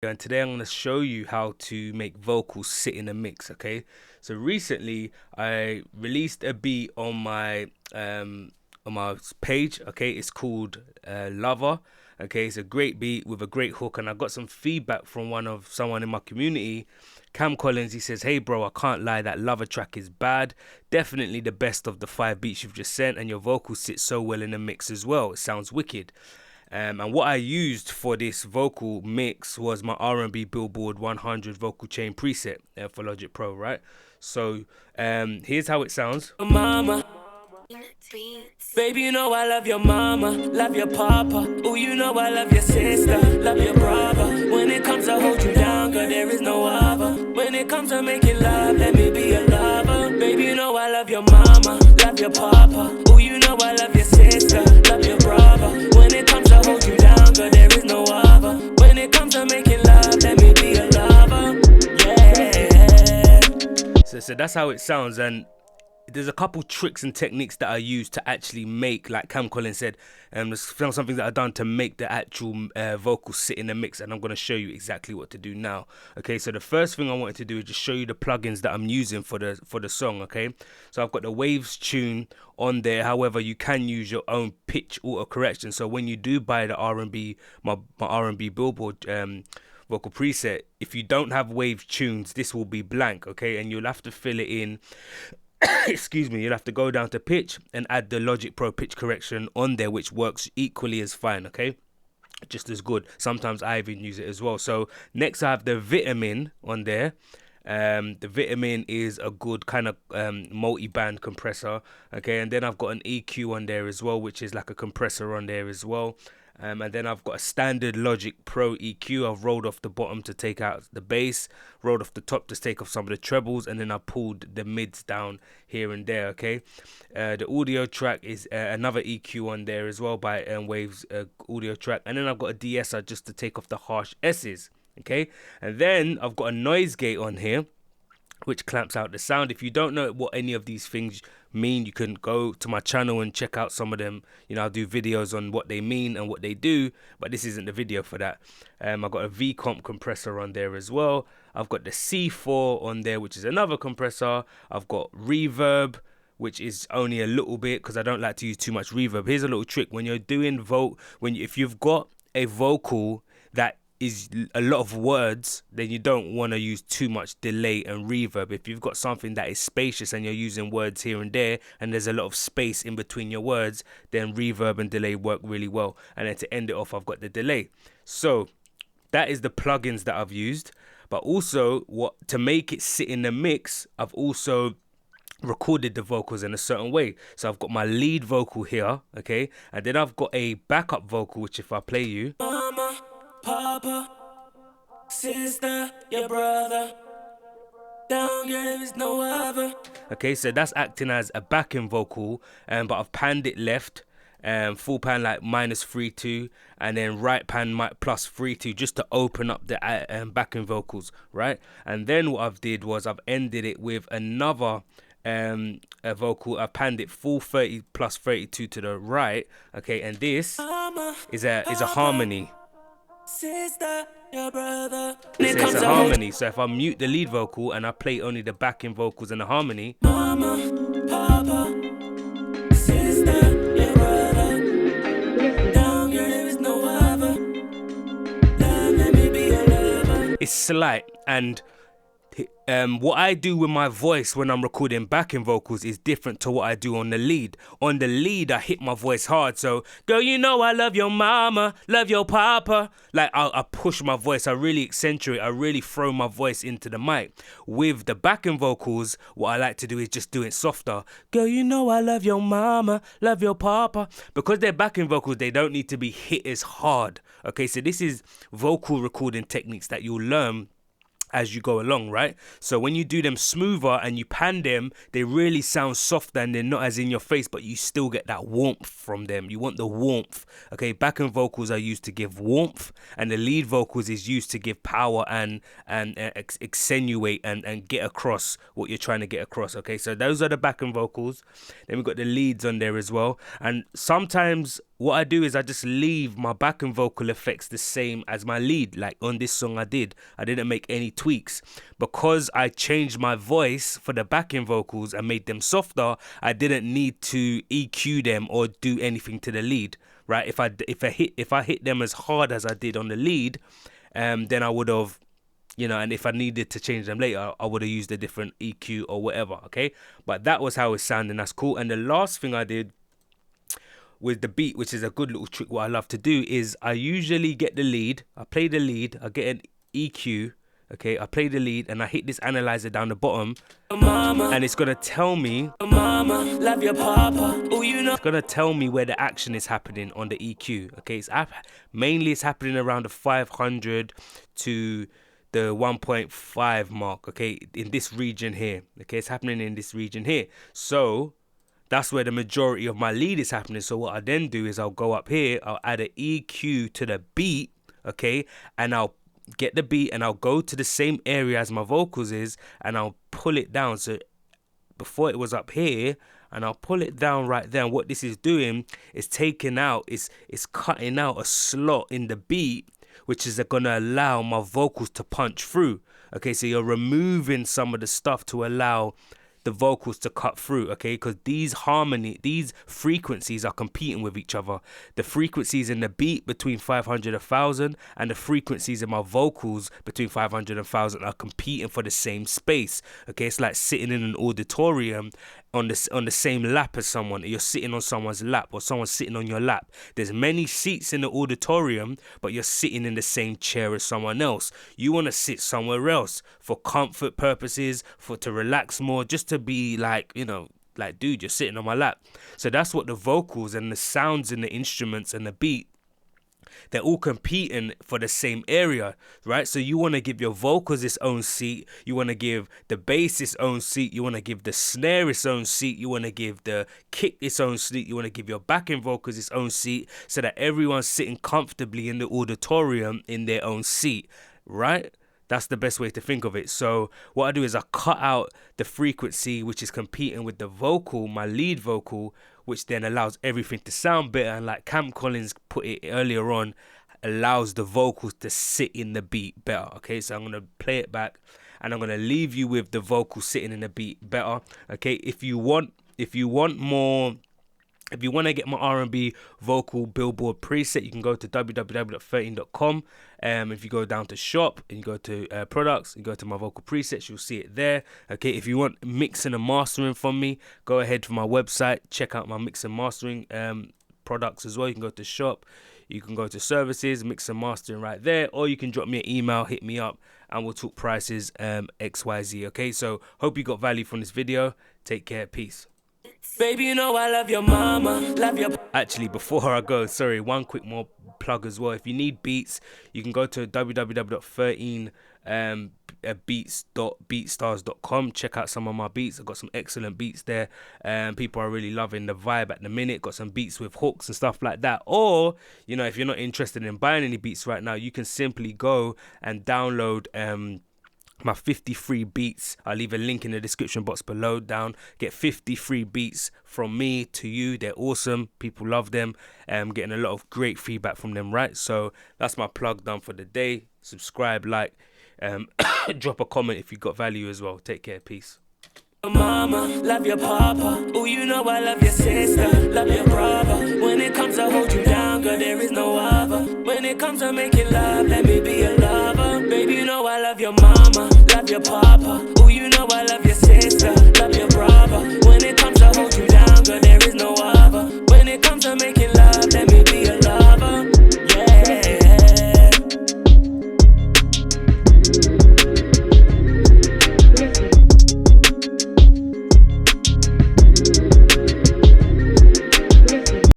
And today I'm going to show you how to make vocals sit in a mix. Okay, so recently I released a beat on my page. Okay, it's called Lover. Okay, it's a great beat with a great hook, and I got some feedback from someone in my community, Cam Collins. He says, "Hey bro, I can't lie, that Lover track is bad. Definitely the best of the 5 beats you've just sent, and your vocals sit so well in the mix as well. It sounds wicked." And what I used for this vocal mix was my R&B Billboard 100 vocal chain preset for Logic Pro, right? So here's how it sounds. Mama, baby, you know I love your mama, love your papa. Oh, you know I love your sister, love your brother. When it comes to hold you down, girl, there is no other. When it comes to making love, let me be a lover. Baby, you know I love your mama, love your papa. Oh, you know I love your sister, love your brother. When it comes to hold you down, girl, there is no other. When it comes to making love, let me be a lover. Yeah. So that's how it sounds, and there's a couple tricks and techniques that I use to actually make, like Cam Collins said, there's something that I've done to make the actual vocals sit in the mix, and I'm going to show you exactly what to do now. Okay, so the first thing I wanted to do is just show you the plugins that I'm using for the song. Okay, so I've got the Waves tune on there. However, you can use your own pitch auto correction. So when you do buy the R&B, my R&B Billboard vocal preset, if you don't have Wave tunes, this will be blank. Okay, and you'll have to fill it in. Excuse me, you'll have to go down to pitch and add the Logic Pro pitch correction on there, which works equally as fine. Okay, just as good. Sometimes I even use it as well. So next I have the Vitamin on there. The Vitamin is a good kind of multi-band compressor. Okay, and then I've got an EQ on there as well, which is like a compressor on there as well. And then I've got a standard Logic Pro EQ. I've rolled off the bottom to take out the bass, rolled off the top to take off some of the trebles, and then I pulled the mids down here and there. Okay, the audio track is another EQ on there as well by Waves audio track, and then I've got a de-esser just to take off the harsh S's. Okay, and then I've got a noise gate on here, which clamps out the sound. If you don't know what any of these things mean, you can go to my channel and check out some of them. You know, I'll do videos on what they mean and what they do, but this isn't the video for that. I've got a V-comp compressor on there as well. I've got the C4 on there, which is another compressor. I've got reverb, which is only a little bit because I don't like to use too much reverb. Here's a little trick: when you're doing if you've got a vocal that is a lot of words, then you don't want to use too much delay and reverb. If you've got something that is spacious and you're using words here and there and there's a lot of space in between your words, then reverb and delay work really well. And then to end it off, I've got the delay. So that is the plugins that I've used. But also, to make it sit in the mix, I've also recorded the vocals in a certain way. So I've got my lead vocal here, okay, and then I've got a backup vocal, which if I play you, mama, papa, sister, your brother, down here there is no other. Okay, so that's acting as a backing vocal, but I've panned it left, full pan like -3.2, and then right pan +3.2, just to open up the backing vocals, right? And then what I've did was I've ended it with another a vocal. I panned it full 30 +32 to the right. Okay, and this is a harmony. Sister, your brother. It's a harmony. So if I mute the lead vocal and I play only the backing vocals and the harmony, mama, papa, sister, your brother, down here there is no other. Let me be a lover. It's slight, and what I do with my voice when I'm recording backing vocals is different to what I do on the lead. On the lead, I hit my voice hard. So, girl, you know I love your mama, love your papa. Like, I push my voice. I really accentuate. I really throw my voice into the mic. With the backing vocals, what I like to do is just do it softer. Girl, you know I love your mama, love your papa. Because they're backing vocals, they don't need to be hit as hard. Okay, so this is vocal recording techniques that you'll learn as you go along, right? So when you do them smoother and you pan them, they really sound softer and they're not as in your face, but you still get that warmth from them. You want the warmth, okay? Backing vocals are used to give warmth, and the lead vocals is used to give power and accentuate and get across what you're trying to get across, okay? So those are the backing vocals. Then we've got the leads on there as well. And sometimes what I do is I just leave my backing vocal effects the same as my lead. Like on this song I didn't make any tweaks. Because I changed my voice for the backing vocals and made them softer, I didn't need to EQ them or do anything to the lead, right? If I hit them as hard as I did on the lead, then I would have, and if I needed to change them later, I would have used a different EQ or whatever, okay? But that was how it's sounding. That's cool. And the last thing I did with the beat, which is a good little trick, what I love to do is I usually get the lead, I play the lead, I get an EQ, okay, I play the lead and I hit this analyzer down the bottom, mama, and it's gonna tell me, mama, love your papa. Ooh, it's gonna tell me where the action is happening on the EQ, okay? Mainly it's happening around the 500 to the 1.5 mark, okay, in this region here, okay? It's happening in this region here. So that's where the majority of my lead is happening. So what I then do is I'll go up here, I'll add an EQ to the beat, okay? And I'll get the beat and I'll go to the same area as my vocals is and I'll pull it down. So before it was up here, and I'll pull it down right there. And what this is doing is taking out, it's cutting out a slot in the beat, which is gonna allow my vocals to punch through. Okay, so you're removing some of the stuff to allow the vocals to cut through, okay? Because these frequencies are competing with each other. The frequencies in the beat between 500 and 1000 and the frequencies in my vocals between 500 and 1000 are competing for the same space, okay? It's like sitting in an auditorium on the same lap as someone. You're sitting on someone's lap or someone's sitting on your lap. There's many seats in the auditorium, but you're sitting in the same chair as someone else. You want to sit somewhere else for comfort purposes, to relax more, just to be like, like, dude, you're sitting on my lap. So that's what the vocals and the sounds and the instruments and the beat, they're all competing for the same area, right? So you want to give your vocals its own seat. You want to give the bass its own seat. You want to give the snare its own seat. You want to give the kick its own seat. You want to give your backing vocals its own seat so that everyone's sitting comfortably in the auditorium in their own seat, right? That's the best way to think of it. So what I do is I cut out the frequency which is competing with the vocal, my lead vocal, which then allows everything to sound better. And like Cam Collins put it earlier on, allows the vocals to sit in the beat better. Okay, so I'm going to play it back and I'm going to leave you with the vocals sitting in the beat better. Okay, if you want more, if you want to get my R&B vocal billboard preset, you can go to www.13.com. If you go down to shop and you go to products, you go to my vocal presets, you'll see it there. Okay, if you want mixing and mastering from me, go ahead to my website, check out my mix and mastering products as well. You can go to shop, you can go to services, mix and mastering right there, or you can drop me an email, hit me up, and we'll talk prices, XYZ. Okay, so hope you got value from this video. Take care, peace. Baby, you know I love your mama, love your... Actually, before I go, sorry, one quick more plug as well. If you need beats, you can go to www.13beatstars.com. Check out some of my beats. I've got some excellent beats there. People are really loving the vibe at the minute. Got some beats with hooks and stuff like that. Or, if you're not interested in buying any beats right now, you can simply go and download my 50 free beats. I'll leave a link in the description box below. Get 50 free beats from me to you. They're awesome. People love them. Getting a lot of great feedback from them, right? So that's my plug done for the day. Subscribe, like, drop a comment if you got value as well. Take care. Peace. Mama, love your papa. Oh, you know I love your sister, love your brother. When it comes to hold you down, girl, there is no other. When it comes to making love, let me be a lover. Baby, you know I love your mama, love your papa. Oh, you know I love your sister, love your brother.